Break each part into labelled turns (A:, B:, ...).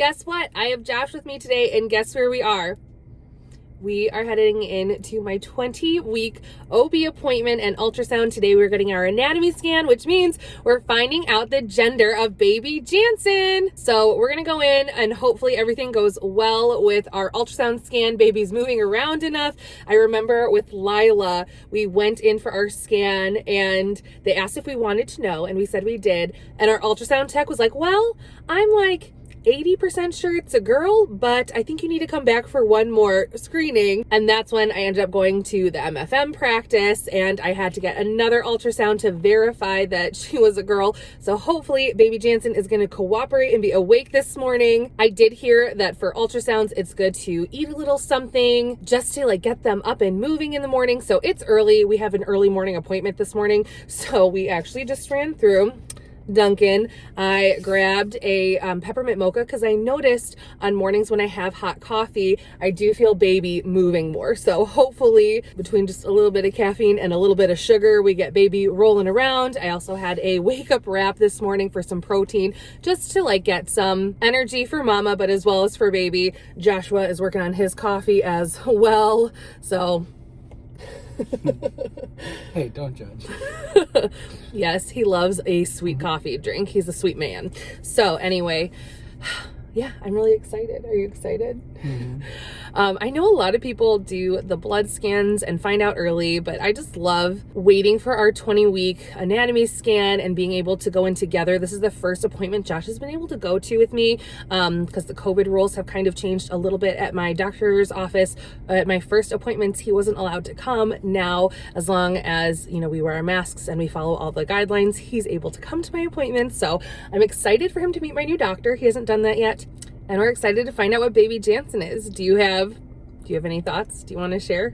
A: guess what? I have Josh with me today, and guess where we are? We are heading into my 20-week OB appointment and ultrasound. Today we're getting our anatomy scan, which means we're finding out the gender of baby Jansen. So we're gonna go in and hopefully everything goes well with our ultrasound scan. Baby's moving around enough. I remember with Lila, we went in for our scan and they asked if we wanted to know, and we said we did. And our ultrasound tech was like, well, I'm like 80% sure it's a girl, but I think you need to come back for one more screening. And that's when I ended up going to the MFM practice, and I had to get another ultrasound to verify that she was a girl. So hopefully baby Jansen is going to cooperate and be awake this morning. I did hear that for ultrasounds, it's good to eat a little something just to like get them up and moving in the morning. So it's early. We have an early morning appointment this morning. So we actually just ran through Dunkin'. I grabbed a peppermint mocha because I noticed on mornings when I have hot coffee, I do feel baby moving more. So hopefully between just a little bit of caffeine and a little bit of sugar, we get baby rolling around. I also had a wake up wrap this morning for some protein just to like get some energy for mama, but as well as for baby. Joshua is working on his coffee as well. So
B: hey, don't judge.
A: Yes, he loves a sweet coffee drink. He's a sweet man. So anyway, yeah, I'm really excited. Are you excited?
B: Mm-hmm.
A: I know a lot of people do the blood scans and find out early, but I just love waiting for our 20-week anatomy scan and being able to go in together. This is the first appointment Josh has been able to go to with me because the COVID rules have kind of changed a little bit at my doctor's office. At my first appointments, he wasn't allowed to come. Now, as long as, you know, we wear our masks and we follow all the guidelines, he's able to come to my appointments. So I'm excited for him to meet my new doctor. He hasn't done that yet. And we're excited to find out what baby Jansen is. Do you have any thoughts? Do you want to share?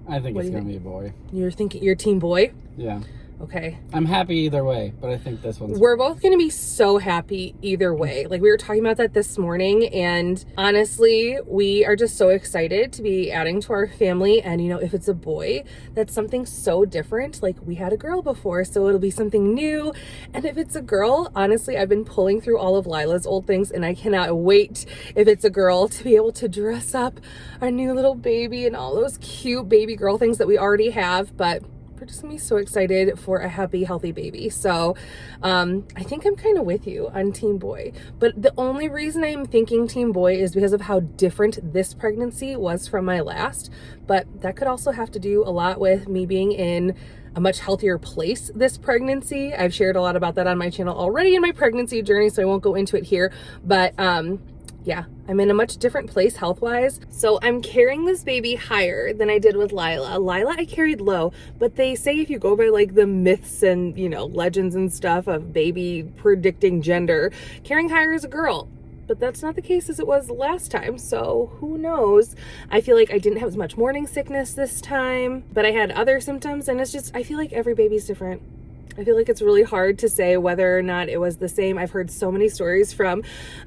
B: I think it's going to be a boy.
A: You're team boy?
B: Yeah.
A: Okay.
B: I'm happy either way, but I think this one's...
A: We're both going to be so happy either way. Like we were talking about that this morning, and honestly, we are just so excited to be adding to our family. And you know, if it's a boy, that's something so different. Like we had a girl before, so it'll be something new. And if it's a girl, honestly, I've been pulling through all of Lila's old things, and I cannot wait if it's a girl to be able to dress up our new little baby and all those cute baby girl things that we already have. But we're just gonna be so excited for a happy, healthy baby. So I think I'm kind of with you on team boy, but the only reason I'm thinking team boy is because of how different this pregnancy was from my last. But that could also have to do a lot with me being in a much healthier place this pregnancy. I've shared a lot about that on my channel already in my pregnancy journey, so I won't go into it here. But yeah, I'm in a much different place health-wise. So I'm carrying this baby higher than I did with Lila. Lila, I carried low, but they say if you go by like the myths and, you know, legends and stuff of baby predicting gender, carrying higher is a girl. But that's not the case as it was last time, so who knows? I feel like I didn't have as much morning sickness this time, but I had other symptoms, and it's just, I feel like every baby's different. I feel like it's really hard to say whether or not it was the same. I've heard so many stories from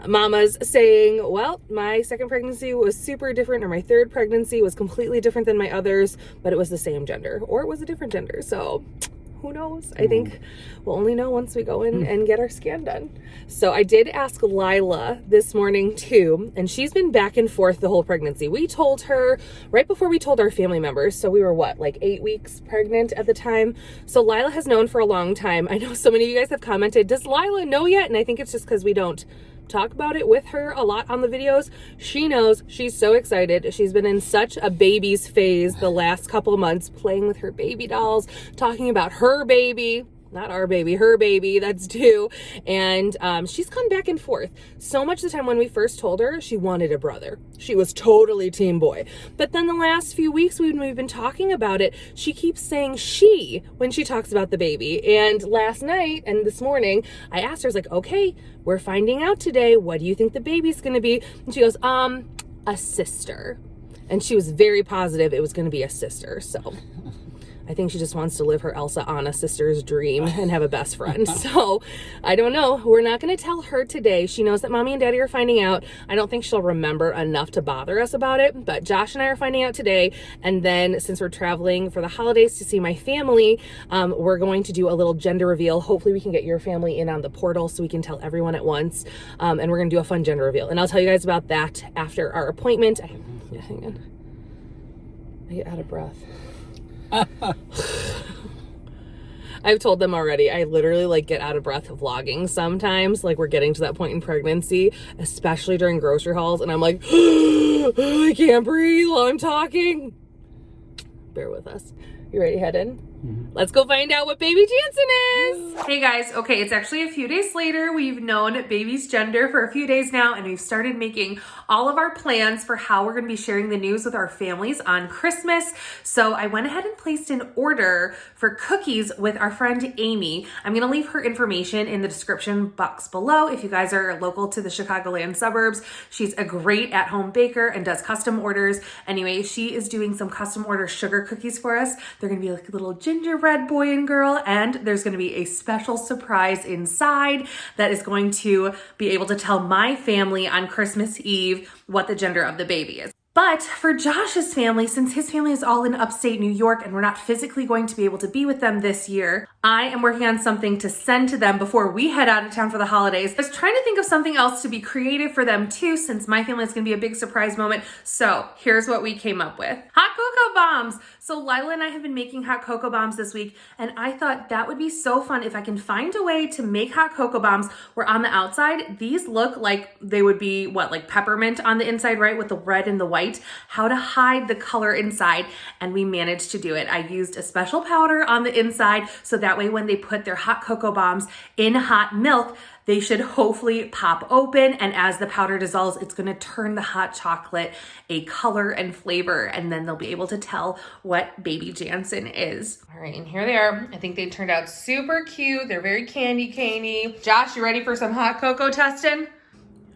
A: mamas saying, well, my second pregnancy was super different, or my third pregnancy was completely different than my others, but it was the same gender, or it was a different gender. So who knows? I think we'll only know once we go in and get our scan done. So I did ask Lila this morning too, and she's been back and forth the whole pregnancy. We told her right before we told our family members. So we were what, like 8 weeks pregnant at the time. So Lila has known for a long time. I know so many of you guys have commented, does Lila know yet? And I think it's just because we don't talk about it with her a lot on the videos. She knows. She's so excited. She's been in such a baby's phase the last couple of months, playing with her baby dolls, talking about her baby. Not our baby, her baby, that's two. And she's gone back and forth. So much of the time when we first told her, she wanted a brother. She was totally team boy. But then the last few weeks when we've been talking about it, she keeps saying she when she talks about the baby. And last night and this morning, I asked her, I was like, okay, we're finding out today. What do you think the baby's gonna be? And she goes, a sister. And she was very positive it was gonna be a sister, so... I think she just wants to live her Elsa Anna sister's dream and have a best friend. So I don't know. We're not going to tell her today. She knows that mommy and daddy are finding out. I don't think she'll remember enough to bother us about it, but Josh and I are finding out today. And then since we're traveling for the holidays to see my family, we're going to do a little gender reveal. Hopefully we can get your family in on the portal so we can tell everyone at once. And we're going to do a fun gender reveal. And I'll tell you guys about that after our appointment. Yeah, hang on. I get out of breath. I've told them already, I literally like get out of breath vlogging sometimes. Like we're getting to that point in pregnancy, especially during grocery hauls. And I'm like, I can't breathe while I'm talking. Bear with us. You ready to head in? Let's go find out what baby Jansen is. Hey guys, okay, it's actually a few days later. We've known baby's gender for a few days now, and we've started making all of our plans for how we're gonna be sharing the news with our families on Christmas. So I went ahead and placed an order for cookies with our friend Amy. I'm gonna leave her information in the description box below if you guys are local to the Chicagoland suburbs. She's a great at-home baker and does custom orders. Anyway, she is doing some custom order sugar cookies for us. They're gonna be like a little gingerbread boy and girl, and there's going to be a special surprise inside that is going to be able to tell my family on Christmas Eve what the gender of the baby is. But for Josh's family, since his family is all in upstate New York and we're not physically going to be able to be with them this year, I am working on something to send to them before we head out of town for the holidays. I was trying to think of something else to be creative for them too, since my family is gonna be a big surprise moment. So here's what we came up with. Hot cocoa bombs. So Lila and I have been making hot cocoa bombs this week, and I thought that would be so fun if I can find a way to make hot cocoa bombs where on the outside, these look like they would be what, like peppermint on the inside, right? With the red and the white, how to hide the color inside. And we managed to do it. I used a special powder on the inside so that way when they put their hot cocoa bombs in hot milk, they should hopefully pop open, and as the powder dissolves, it's gonna turn the hot chocolate a color and flavor, and then they'll be able to tell what baby Jansen is. All right, and here they are. I think they turned out super cute. They're very candy caney. Josh, you ready for some hot cocoa testing?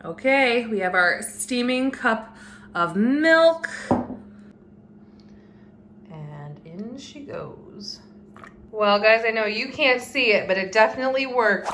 A: Okay, we have our steaming cup of milk. And in she goes. Well, guys, I know you can't see it, but it definitely worked.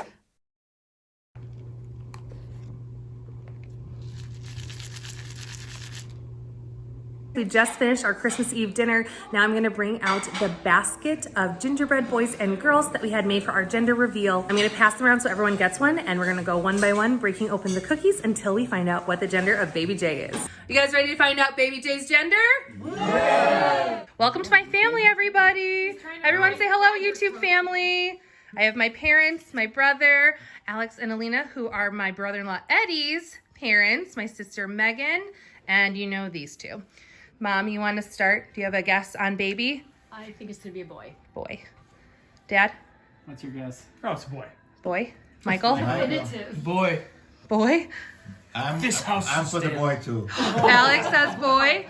A: We just finished our Christmas Eve dinner. Now I'm gonna bring out the basket of gingerbread boys and girls that we had made for our gender reveal. I'm gonna pass them around so everyone gets one, and we're gonna go one by one, breaking open the cookies until we find out what the gender of baby J is. You guys ready to find out baby J's gender? Yeah. Welcome to my family, everybody. Everyone say hello, YouTube family. I have my parents, my brother, Alex and Alina, who are my brother-in-law Eddie's parents, my sister Megan, and you know these two. Mom, you want to start? Do you have a guess on baby?
C: I think it's going to be a boy.
A: Boy. Dad?
B: What's your guess?
D: Oh, it's a boy.
A: Boy. Michael?
C: Definitive.
D: Boy.
A: Boy?
E: I'm
D: is
E: for the boy too.
A: Alex says boy.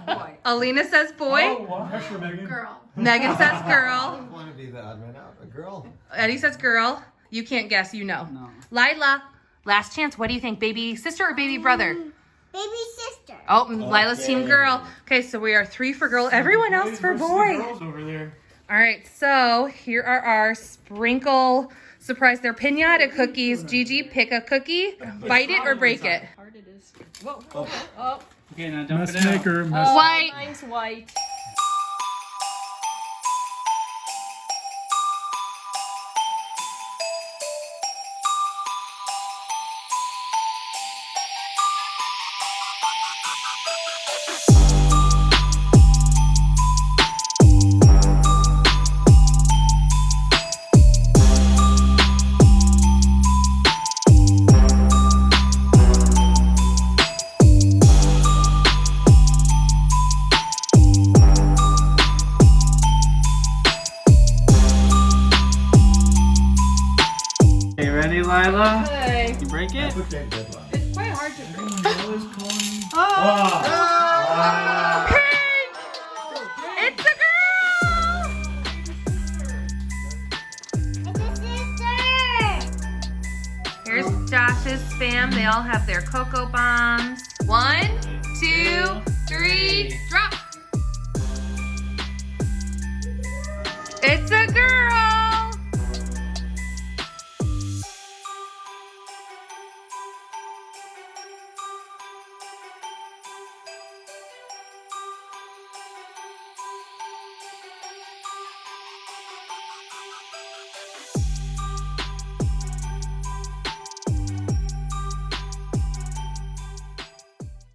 C: Boy.
A: Alina says boy.
D: Oh, wow. Pressure, Megan.
C: Girl.
A: Megan says girl.
E: I want to be the odd man out. A girl.
A: Eddie says girl. You can't guess, you know.
B: No.
A: Lila, last chance. What do you think? Baby sister or baby brother?
F: Baby sister.
A: Oh, Lila's team girl. Okay, so we are 3 for girl. Everyone else for boy.
D: Girls over there.
A: All right, so here are our sprinkle surprise. They're pinata cookies. Gigi, pick a cookie. Bite it or break it.
C: Hard it is. Whoa. Oh.
B: Okay, now dump
D: Mess
B: it out.
D: maker.
A: White.
C: Mine's white.
B: Okay, ready, Lila?
C: Okay.
B: You break it?
E: Okay, good one.
C: It's quite hard to break.
A: Pink! It's a girl! Here's Josh's spam. They all have their cocoa bombs. 1, 2, 3, drop! It's a